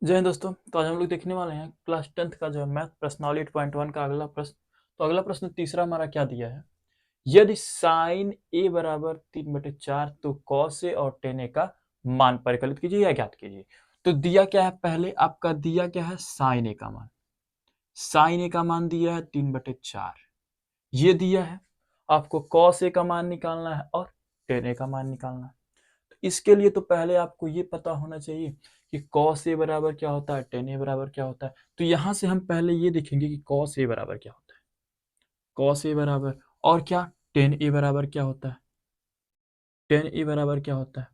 जय हिंद दोस्तों। तो आज हम लोग देखने वाले हैं क्लास 10th का जो है मैथ प्रश्नावली 8.1 का अगला प्रश्न। तो अगला प्रश्न तीसरा हमारा क्या दिया है, यदि साइन ए बराबर 3/4 तो कॉस ए और टेन ए का मान परिकलित कीजिए या ज्ञात कीजिए। तो दिया क्या है, पहले आपका दिया क्या है, साइन ए का मान। साइन ए का मान दिया है 3/4, ये दिया है। आपको कॉस ए का मान निकालना है और टेन ए का मान निकालना है। इसके लिए तो पहले आपको ये पता होना चाहिए कि कॉस ए बराबर क्या होता है, टेन ए बराबर क्या होता है। तो यहां से हम पहले ये देखेंगे कि कॉस ए बराबर क्या होता है। कॉस ए बराबर और क्या, टेन ए बराबर क्या होता है। टेन ए बराबर क्या होता है,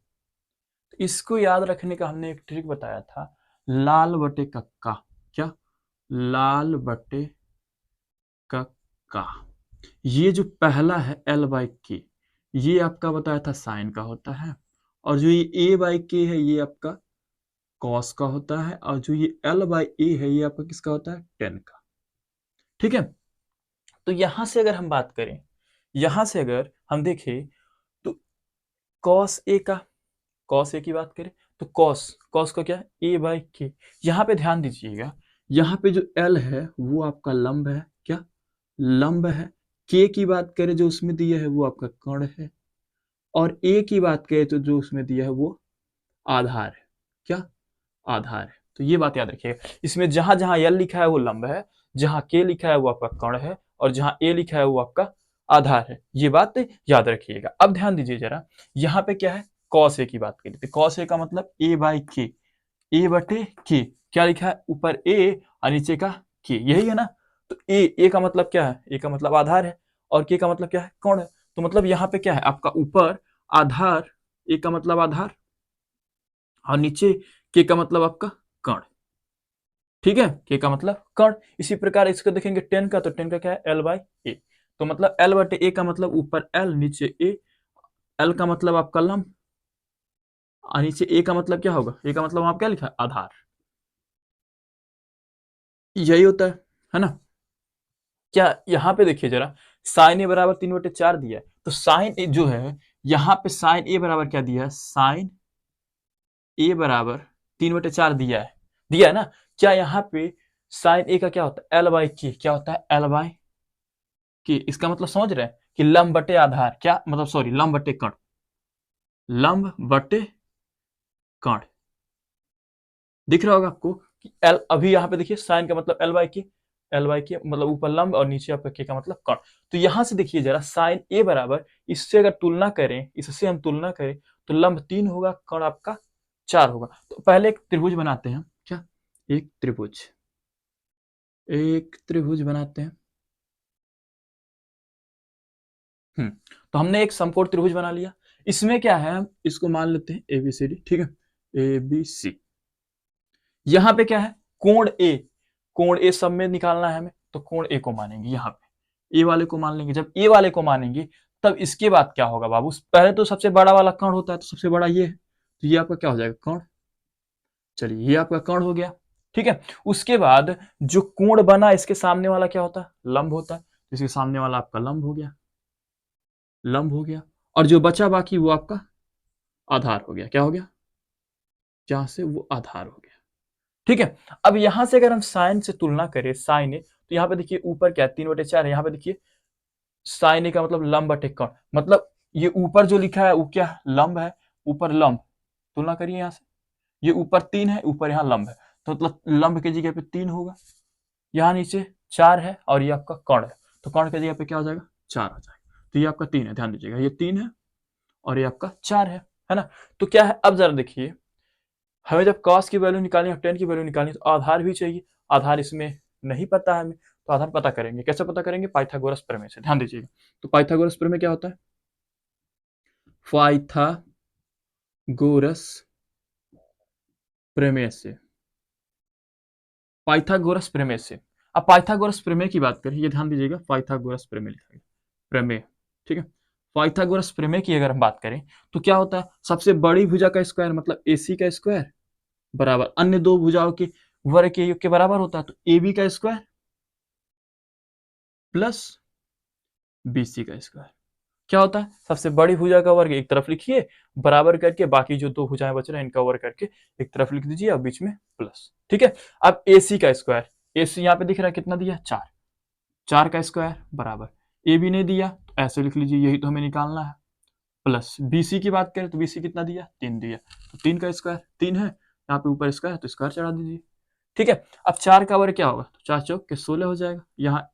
तो इसको याद रखने का हमने एक ट्रिक बताया था, लाल बटे कक्का। क्या, लाल बटे कक्का। ये जो पहला है एल बाई के, ये आपका बताया था साइन का होता है, और जो ये ए बाई के है ये आपका कॉस का होता है, और जो ये एल बाई ए है ये आपका किसका होता है, टेन का। ठीक है। तो यहां से अगर हम बात करें, यहां से अगर हम देखें तो कॉस ए का, कॉस ए की बात करें तो कॉस कॉस का क्या है, ए बाई के। यहां पे ध्यान दीजिएगा, यहां पे जो एल है वो आपका लंब है, क्या, लंब है। के की बात करें जो उसमें दिया है वो आपका कर्ण है, और ए की बात करें तो जो उसमें दिया है वो आधार है। क्या, आधार है। तो ये बात याद रखिएगा, इसमें जहां जहां एल लिखा है वो लंब है, जहां के लिखा है वो आपका कर्ण है, और जहां ए लिखा है वो आपका आधार है। ये बात याद रखिएगा। अब ध्यान दीजिए जरा, यहाँ पे क्या है, कॉस ए की बात करी थी। कॉस ए का मतलब ए बाई के, ए बटे के। क्या लिखा है, ऊपर ए और नीचे का के, यही है ना। तो ए का मतलब क्या है, ए का मतलब आधार है, और के का मतलब क्या है, कर्ण है। तो मतलब यहाँ पे क्या है आपका, ऊपर आधार, ए का मतलब आधार, और नीचे के का मतलब आपका कर्ण। ठीक है, के का मतलब कर्ण। इसी प्रकार इसको देखेंगे टेन का, तो टेन का क्या है, एल बाई ए। तो मतलब एल बटे ए का मतलब ऊपर एल नीचे ए, एल का मतलब आपका लंब, और नीचे ए का मतलब क्या होगा, ए का मतलब वहां क्या लिखा है, आधार। यही होता है ना। क्या यहाँ पे देखिए जरा, साइन ए बराबर 3/4 दिया है, तो साइन ए जो है, यहाँ पे साइन ए बराबर क्या दिया है, साइन ए बराबर 3/4 दिया है ना। क्या यहाँ पे साइन ए का क्या होता है, एल बाई के। क्या होता है, एल बाई के। इसका मतलब समझ रहे हैं कि लंब बटे आधार, क्या मतलब, सॉरी, लंब बटे कर्ण, लंब बटे कर्ण। दिख रहा होगा आपको कि एल, अभी यहाँ पे देखिए साइन का मतलब एल बाई के, एल बाई के मतलब ऊपर लंब और नीचे आपका के का मतलब कर्ण। तो यहां से देखिए जरा, साइन ए बराबर, इससे अगर तुलना करें, इससे हम तुलना करें तो लंब 3 होगा, कर्ण आपका 4 होगा। तो पहले एक त्रिभुज बनाते हैं। क्या, एक त्रिभुज, एक त्रिभुज बनाते हैं। हम्म। तो हमने एक समकोण त्रिभुज बना लिया। इसमें क्या है, हम इसको मान लेते हैं ए बी सी डी। ठीक है, ए बी सी। यहां पे क्या है, कोण ए, कोण ए सब में निकालना है हमें, तो कोण ए को मानेंगे। यहाँ पे ए वाले को मान लेंगे। जब ए वाले को मानेंगे तब इसके बाद क्या होगा बाबू, पहले तो सबसे बड़ा वाला कर्ण होता है, तो सबसे बड़ा ये है, तो ये आपका क्या हो जाएगा, कर्ण। चलिए, ये आपका कर्ण हो गया। ठीक है। उसके बाद जो कोण बना, इसके सामने वाला क्या होता है, लंब होता है, तो इसके सामने वाला आपका लंब हो गया, लंब हो गया। और जो बचा बाकी वो आपका आधार हो गया। क्या हो गया, जहां से वो आधार हो गया। ठीक है। अब यहां से अगर हम साइन से तुलना करें, साइन ए, तो यहाँ पे देखिए ऊपर क्या है, 3/4 है। यहाँ पे देखिए साइन ए का मतलब लंब बटे कर्ण, मतलब ये ऊपर जो लिखा है वो क्या है, लंब है, ऊपर लंब। तुलना करिए यहाँ से, ये ऊपर 3 है, ऊपर यहाँ लंब है, तो मतलब लंब की जगह पे 3 होगा। यहाँ नीचे 4 है, और ये आपका कर्ण है, तो कर्ण की जगह पे क्या हो जाएगा, 4 हो जाएगा। तो ये आपका 3 है, ध्यान दीजिएगा, ये 3 है और ये आपका 4 है ना। तो क्या है, अब जरा देखिए, हमें जब कॉस की वैल्यू निकालनी है, टेन की वैल्यू निकालनी है, तो आधार भी चाहिए। आधार इसमें नहीं पता है हमें, तो आधार पता करेंगे। कैसे पता करेंगे, पाइथागोरस प्रमेय से। ध्यान दीजिएगा, तो पाइथागोरस प्रमेय क्या होता है, पाइथागोरस प्रमेय से, पाइथागोरस प्रमेय से। अब पाइथागोरस प्रमेय की बात करें, ये ध्यान दीजिएगा, पाइथागोरस प्रमेय लिखा गया, प्रमेय। ठीक है। पाइथागोरस प्रमेय की अगर हम बात करें तो क्या होता है, सबसे बड़ी भुजा का स्क्वायर मतलब एसी का स्क्वायर बराबर अन्य दो भुजाओं के वर्ग के योग के बराबर होता है, तो ए बी का स्क्वायर प्लस बी सी का स्क्वायर। क्या होता है, सबसे बड़ी भुजा का वर्ग एक तरफ लिखिए, बराबर करके बाकी जो दो भुजाएं बच रहे हैं इनका वर्ग करके एक तरफ लिख दीजिए, और बीच में प्लस। ठीक है। अब AC का स्क्वायर, AC यहाँ पे दिख रहा है कितना दिया, 4, 4 का स्क्वायर बराबर, AB नहीं दिया तो ऐसे लिख लीजिए, यही तो हमें निकालना है, प्लस BC की बात करें तो BC कितना दिया, 3 दिया, तो 3 का स्क्वायर, 3 है यहाँ पे ऊपर स्क्वायर तो स्क्वायर चढ़ा दीजिए। ठीक है, अब 4 का वर्ग क्या होगा, तो 4 चौक के 16 हो जाएगा, यहाँ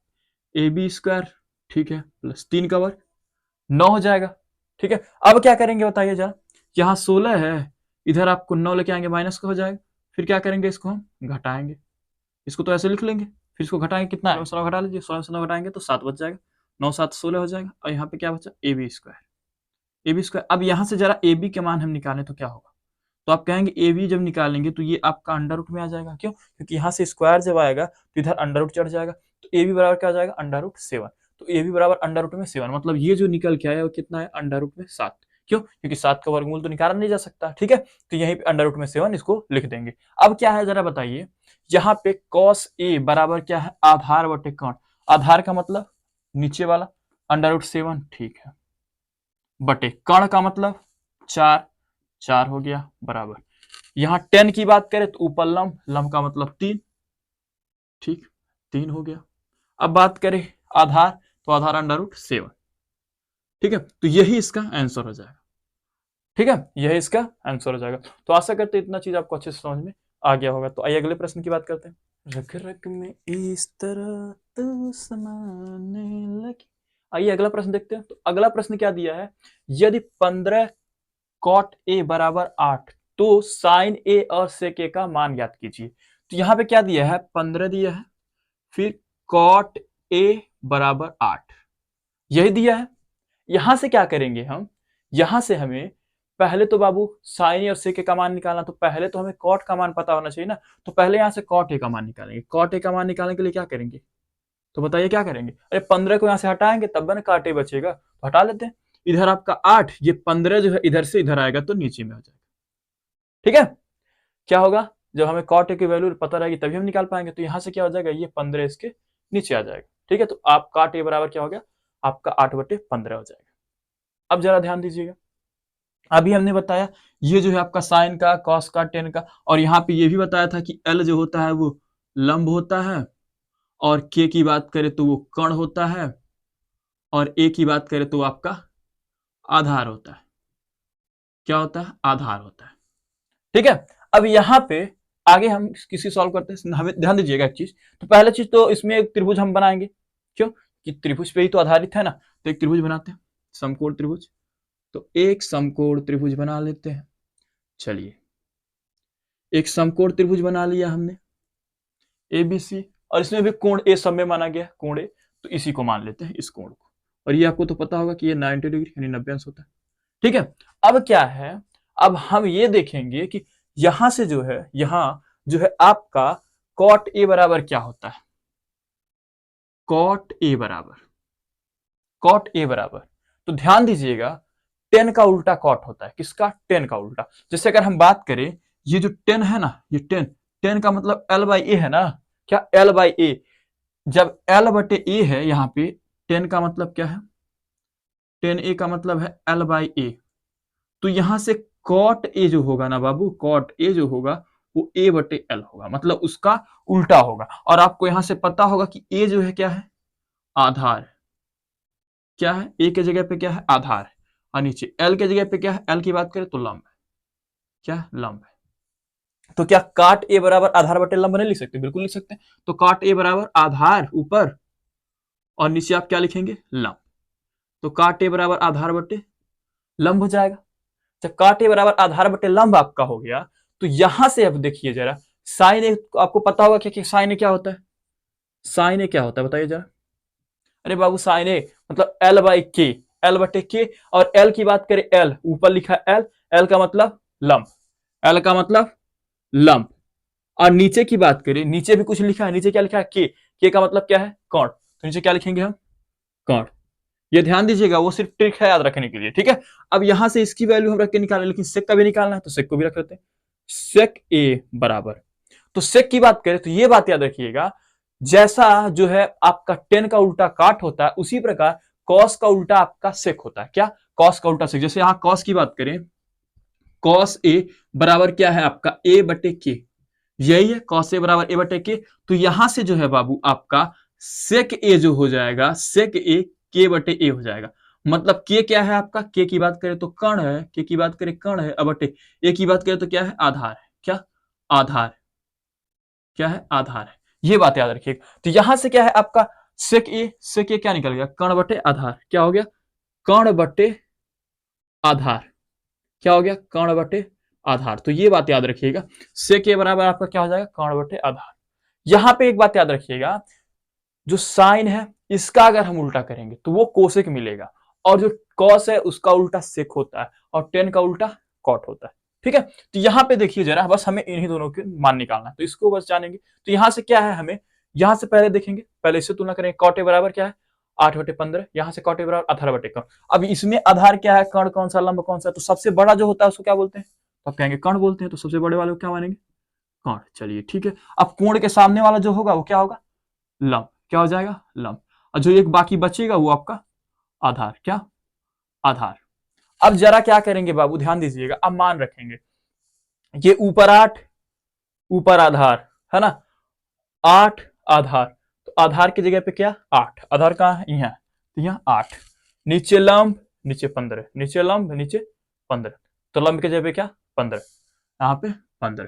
AB स्क्वायर, ठीक है, प्लस 3 का वर्ग 9 हो जाएगा। ठीक है, अब क्या करेंगे बताइए जरा, यहाँ 16 है, इधर आपको 9 लेके आएंगे माइनस का हो जाएगा, फिर क्या करेंगे, इसको हम घटाएंगे, इसको तो ऐसे लिख लेंगे, फिर इसको घटाएंगे, कितना है 16 घटा लीजिए, 16 से 9 घटाएंगे तो 7 बच जाएगा, 9 7 16 हो जाएगा, और यहाँ पे क्या बचा, AB स्क्वायर, AB स्क्वायर। अब यहाँ से जरा AB के मान हम निकालें तो क्या होगा, तो आप कहेंगे AB जब निकालेंगे तो ये आपका अंडर रूट में आ जाएगा, क्यों, क्योंकि यहाँ से स्क्वायर जब आएगा तो इधर अंडर रूट चढ़ जाएगा, तो AB बराबर क्या आ जाएगा, अंडर रूट 7, तो AB बराबर अंडर रूट में 7, मतलब ये जो निकल के आया वो कितना है, अंडर रूट में 7, क्यों, क्योंकि 7 का वर्गमूल तो निकाला नहीं जा सकता। ठीक है, तो यहीं पे अंडर रूट में 7 इसको लिख देंगे। अब क्या है जरा बताइए, यहाँ पे cos A बराबर क्या है, आधार बटे कर्ण, आधार का मतलब नीचे वाला, अंडर रूट 7, ठीक है, बटे कर्ण का मतलब 4, 4 हो गया बराबर, यहाँ 10 की बात करें तो ऊपर लंब, लंब का मतलब 3, ठीक, 3 हो गया। अब बात करें आधार, तो आधार अंडर रूट 7, ठीक है, तो यही इसका आंसर हो जाएगा। ठीक है, यही इसका आंसर हो जाएगा। तो आशा करते इतना चीज आपको अच्छे से समझ में आ गया होगा। तो आइए अगले प्रश्न की बात करते हैं। रग रग में इस तरह तो समाने लगी। आइए अगला प्रश्न देखते हैं। तो अगला प्रश्न क्या दिया है, यदि 15 cot A बराबर 8 तो sin A और sec A का मान ज्ञात कीजिए। तो यहाँ पे क्या दिया है, 15 दिया है, फिर cot A बराबर 8, यही दिया है। यहां से क्या करेंगे हम, यहां से हमें पहले तो बाबू साइन और सेक का मान निकालना, तो पहले तो हमें कॉट का मान पता होना चाहिए ना, तो पहले यहां से कॉट ए का मान निकालेंगे। कॉट ए का मान निकालने के लिए क्या करेंगे, तो बताइए क्या करेंगे, अरे 15 को यहां से हटाएंगे तब ना काट ए बचेगा, तो हटा लेते हैं। इधर आपका 8, ये 15 जो है इधर से इधर आएगा तो नीचे में हो जाएगा। ठीक है, क्या होगा, जब हमें कॉट ए की वैल्यू पता रहेगी तभी हम निकाल पाएंगे, तो यहां से क्या हो जाएगा, ये 15 इसके नीचे आ जाएगा। ठीक है, तो आप काट ए बराबर क्या हो गया, आपका 8/15 हो जाएगा। अब जरा ध्यान दीजिएगा, अभी हमने बताया ये जो है आपका साइन का, कॉस का, टेन का, और यहाँ पे ये भी बताया था कि एल जो होता है वो लंब होता है, और के की बात करें तो वो कर्ण होता है, और ए की बात करें तो आपका आधार होता है। क्या होता है, आधार होता है। ठीक है, अब यहाँ पे आगे हम किसी सॉल्व करते हैं, हमें ध्यान दीजिएगा एक चीज, तो पहले चीज तो इसमें एक त्रिभुज हम बनाएंगे, क्यों कि त्रिभुज पे ही तो आधारित है ना, तो एक त्रिभुज बनाते हैं, समकोण त्रिभुज। तो एक समकोण त्रिभुज बना लेते हैं। चलिए, एक समकोण त्रिभुज बना लिया हमने ABC, और इसमें भी कोण ए सब में माना गया, कोण ए, तो इसी को मान लेते हैं, इस कोण को, और ये आपको तो पता होगा कि ये 90 डिग्री यानी 90 अंश होता है। ठीक है, अब क्या है, अब हम ये देखेंगे कि यहां से जो है, यहां जो है आपका cot A बराबर क्या होता है, cot A बराबर, तो ध्यान दीजिएगा 10 का उल्टा cot होता है, किसका, 10 का उल्टा। जैसे अगर हम बात करें, ये जो 10 है ना, ये 10 का मतलब L/A है ना, क्या L/A, जब L/A है यहाँ पे, 10 का मतलब क्या है, 10A का मतलब है L/A, तो यहां से cot A जो होगा ना बाबू, cot A जो होगा वो A/L होगा, मतलब उसका उल्टा होगा। और आपको यहां से पता होगा कि A जो है क्या है, आधार, क्या है, A के जगह पे क्या है, आधार है, और नीचे L के जगह पे क्या है, L की बात करें तो लंब है, क्या है, लंब है। तो क्या काट A बराबर आधार बटे लंब नहीं लिख सकते, बिल्कुल लिख सकते हैं। तो काट A बराबर आधार ऊपर, और नीचे आप क्या लिखेंगे, लंब, तो काट A बराबर आधार बटे लंब हो जाएगा। जब काट A बराबर आधार बटे लंब आपका हो गया, तो यहां से अब देखिए जरा, साइन ए आपको पता होगा कि साइन ए क्या होता है, साइन ए क्या होता है बताइए जरा, अरे बाबू साइन ए मतलब L/K, L/K, और L की बात करें, L ऊपर लिखा L, L का मतलब लंब, L का मतलब लंब, और नीचे की बात करें, नीचे भी कुछ लिखा है, नीचे क्या लिखा है, K का मतलब क्या है, कर्ण, तो नीचे क्या लिखेंगे हम, कर्ण। ये ध्यान दीजिएगा, वो सिर्फ ट्रिक है याद रखने के लिए। ठीक है, अब यहां से इसकी वैल्यू हम रख के निकालें, लेकिन सेक का भी निकालना है तो सेक को भी रख लेते हैं, सेक A बराबर, तो सेक की बात करें तो ये बात याद रखिएगा, जैसा जो है आपका 10 का उल्टा काट होता है, उसी प्रकार कॉस का उल्टा आपका सेक होता है। क्या, कॉस का उल्टा सेक, जैसे यहां कॉस की बात करें, कॉस A बराबर क्या है आपका A/K, यही है cos a बराबर a बटे k। तो यहां से जो है बाबू आपका sec a जो हो जाएगा sec a k बटे a हो जाएगा। मतलब k क्या है आपका, k की बात करें तो कण है, k की बात करें कण है, अब बटे a की बात करें तो क्या है, आधार है। क्या आधार, क्या है आधार है। ये बात याद रखिएगा। तो यहां से क्या है आपका sec a क्या निकल गया, कण बटे आधार। क्या हो गया, कण बटे आधार। क्या हो गया, कण बटे आधार। तो ये बात याद रखिएगा, sec a बराबर आपका क्या हो जाएगा, कण बटे आधार। यहां पे एक बात याद रखिएगा, जो साइन है इसका अगर हम उल्टा करेंगे तो वो कोसेक मिलेगा, और जो कॉस है उसका उल्टा सेक होता है, और टेन का उल्टा कॉट होता है। ठीक है, तो यहां पे देखिए जरा, बस हमें इन्हीं दोनों के मान निकालना है, तो इसको बस जानेंगे। तो यहां से क्या है, हमें यहां से पहले देखेंगे, पहले इससे तुलना करेंगे। कॉट ए बराबर क्या है, 8/15। यहां से कॉट ए बराबर 18/कर्ण। अब इसमें आधार क्या है, कर्ण कौन सा, लंब कौन सा, तो सबसे बड़ा जो होता है उसको क्या बोलते हैं, तो आप कहेंगे कर्ण बोलते हैं। तो सबसे बड़े वाले को क्या मानेंगे, कर्ण। चलिए ठीक है। अब कोण के सामने वाला जो होगा वो क्या होगा, लंब। क्या हो जाएगा, लंब। और जो एक बाकी बचेगा वो आपका आधार। क्या आधार। अब जरा क्या करेंगे बाबू, ध्यान दीजिएगा, अब मान रखेंगे ये ऊपर 8, ऊपर आधार है ना, 8 आधार। तो आधार की जगह पे क्या, 8। आधार कहां है, यहाँ। तो यहाँ 8, नीचे लंब, नीचे 15, नीचे लंब, नीचे 15। तो लंब की जगह पे क्या, 15, यहाँ पे 15।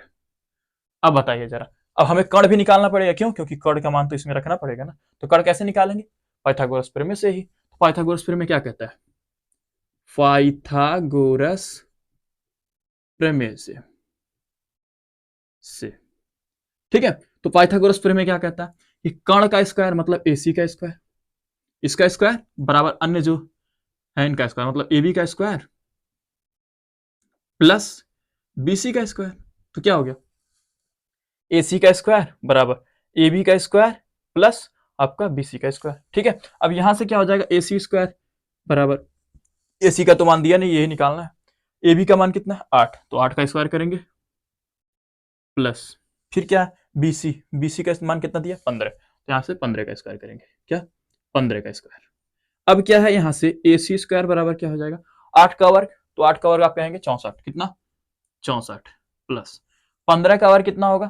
अब बताइए जरा, अब हमें कर्ण भी निकालना पड़ेगा। क्यों, क्योंकि कर्ण का मान तो इसमें रखना पड़ेगा ना। तो कर्ण कैसे निकालेंगे, पाइथागोरस प्रमेय से ही। तो पाइथागोरस प्रमेय क्या कहता है, पाइथागोरस प्रमेय से ठीक है। तो पाइथागोरस प्रमेय क्या कहता है, कि कर्ण का स्क्वायर मतलब एसी का स्क्वायर, इसका स्क्वायर बराबर अन्य जो है इनका स्क्वायर, मतलब एबी का स्क्वायर प्लस बीसी का स्क्वायर। तो क्या हो गया, एसी का स्क्वायर बराबर एबी का स्क्वायर प्लस आपका बीसी का स्क्वायर। ठीक है, अब यहां से क्या हो जाएगा, एसी स्क्वायर बराबर, एसी का तो मान दिया नहीं, यही निकालना है। एबी का मान कितना है, 8, तो 8 का स्क्वायर करेंगे प्लस फिर क्या है, बीसी, बीसी का मान कितना दिया, 15। तो यहां से 15 का स्क्वायर करेंगे। क्या, 15 का स्क्वायर। अब क्या है, यहां से एसी स्क्वायर बराबर क्या हो जाएगा, 8 का वर्ग। तो 8 का वर्ग आप कहेंगे 64, कितना 64 प्लस 15 का वर्ग कितना होगा,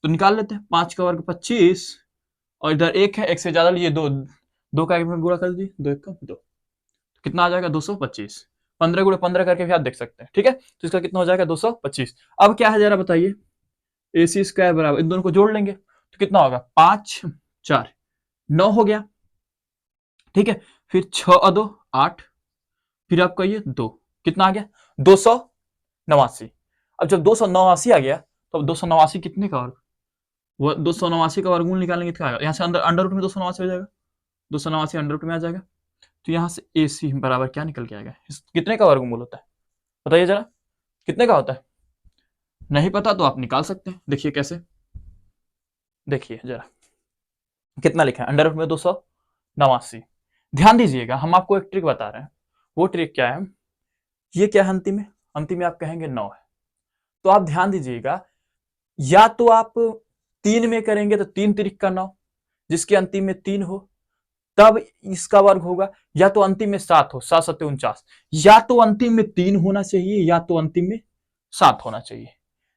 तो निकाल लेते हैं। 5 का वर्ग 25, और इधर 1 है, 1 से ज्यादा लीजिए, 2, 2 का 1 में गुणा कर दीजिए, 2 1 का 2, कितना आ जाएगा 225। 15 गुणे 15 करके भी आप देख सकते हैं। ठीक है, तो इसका कितना हो जाएगा 225। अब क्या है जरा बताइए, एसी स्क्वायर बराबर, इन दोनों को जोड़ लेंगे तो कितना होगा, 5 4 9 हो गया। ठीक है, फिर 6 और 2 8, फिर आपका ये 2, कितना आ गया 289। अब जब 289 आ गया, तो अब 289 कितने का वर्ग, वो 289 का वर्गमूल निकालेंगे, क्या आएगा, यहाँ से अंदर अंडर रूट में 289 हो जाएगा, 289 अंडर रूट में आ जाएगा। तो यहाँ से AC बराबर क्या निकल के आएगा, कितने का वर्गमूल होता है, बताइए जरा, कितने का होता है। नहीं पता तो आप निकाल सकते हैं, देखिए कैसे, देखिए जरा कितना लिखा है, अंडर रूट में 289। ध्यान दीजिएगा, हम आपको एक ट्रिक बता रहे हैं। वो ट्रिक क्या है, ये क्या है, अंतिम में, अंतिम में आप कहेंगे 9 है। तो आप ध्यान दीजिएगा, या तो आप 3 में करेंगे तो 3 तिरिक का 9, जिसके अंतिम में 3 हो तब इसका वर्ग होगा, या तो अंतिम में 7 हो, 7 7 49, या तो अंतिम में 3 होना चाहिए, या तो अंतिम में 7 होना चाहिए।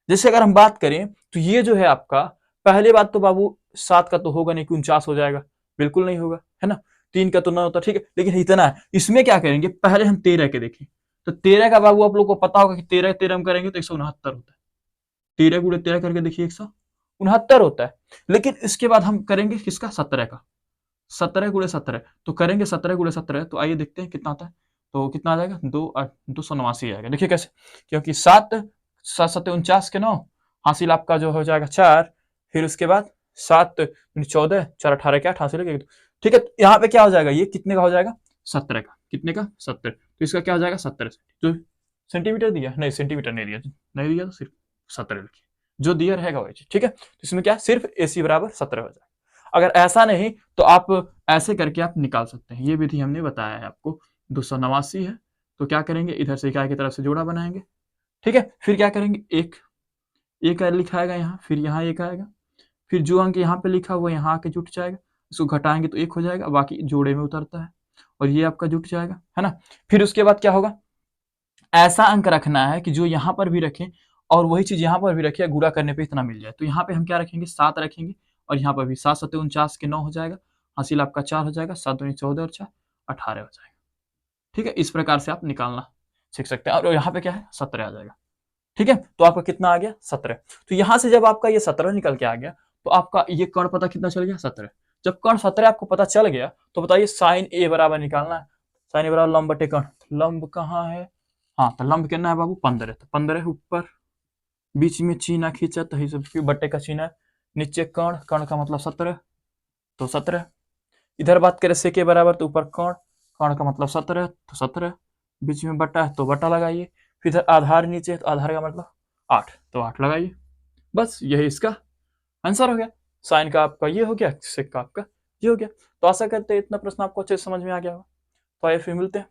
जैसे अगर हम बात करें तो ये जो है आपका, पहले बात तो बाबू 7 का तो होगा नहीं, 49 हो जाएगा, बिल्कुल नहीं होगा, है ना। 3 का तो 9 होता, ठीक है, लेकिन इतना है। इसमें क्या करेंगे, पहले हम 13 के देखें। तो 13 का बाबू आप लोग को पता होगा कि 13 13 हम करेंगे तो 169 होता है। 13 गुणे 13 करके देखिए 169 होता है। लेकिन इसके बाद हम करेंगे किसका, 17 का, 17 गुणे 17, तो करेंगे 17 गुणे 17, तो आइए देखते हैं कितना आता है। तो कितना आ जाएगा, 289 आएगा। देखिए कैसे, क्योंकि 7 7 7 49 के 9 हासिल आपका जो हो जाएगा 4, फिर उसके बाद 7 14 4 18 के 8 हासिल है। ठीक है, यहाँ पे क्या हो जाएगा, ये कितने का हो जाएगा, 17 का, कितने का 70। तो इसका क्या हो जाएगा 17, जो सेंटीमीटर दिया नहीं, सेंटीमीटर नहीं दिया, नहीं दिया तो सिर्फ 17 लिखिए, जो दिया रहेगा वही। ठीक है, तो इसमें क्या सिर्फ AC बराबर 17 हो जाएगा। अगर ऐसा नहीं तो आप ऐसे करके आप निकाल सकते हैं, ये विधि हमने बताया है आपको। 289 है तो क्या करेंगे, इधर से इकाई की तरफ से जोड़ा बनाएंगे। ठीक है, फिर क्या करेंगे, एक लिखा आएगा यहाँ, फिर यहाँ 1 आएगा, फिर जो अंक यहाँ पे लिखा हुआ यहाँ आके जुट जाएगा, इसको घटाएंगे तो 1 हो जाएगा, बाकी जोड़े में उतरता है, और ये आपका जुट जाएगा, है ना। फिर उसके बाद क्या होगा, ऐसा अंक रखना है कि जो यहाँ पर भी रखें और वही चीज यहाँ पर भी रखिए, गुणा करने पे इतना मिल जाए। तो यहाँ पे हम क्या रखेंगे, 7 रखेंगे, और यहाँ पर भी 7 7 49 के 9 हो जाएगा, हासिल आपका 4 हो जाएगा, 7 दूनी 14 और 4 18 हो जाएगा। ठीक है, इस प्रकार से आप निकालना सीख सकते हैं। और यहाँ पे क्या है, 17 आ जाएगा। ठीक है, तो आपका कितना आ गया, 17। तो यहां से जब आपका ये 17 निकल के आ गया, तो आपका ये कर्ण पता कितना चल गया, 17। जब कर्ण 17 आपको पता चल गया, तो बताइए साइन ए बराबर निकालना है। साइन ए बराबर लंब बटे कर्ण, लंब कहाँ है, हाँ तो लंब कितना है बाबू, 15। तो 15 ऊपर, बीच में चिन्ह खींचा तो ही सब बट्टे का चिन्ह है, नीचे कर्ण, कर्ण का मतलब 17, तो 17। इधर बात करें सेके बराबर, तो ऊपर कर्ण, कर्ण का मतलब 17, तो 17, बीच में बट्टा है तो बट्टा लगाइए, फिर इधर आधार नीचे, तो आधार का मतलब 8, तो 8 लगाइए। बस यही इसका आंसर हो गया। साइन का आपका ये हो गया, सेक का आपका ये हो गया। तो आशा करते हैं इतना प्रश्न आपको अच्छे से समझ में आ गया होगा। तो आइए फिर मिलते हैं।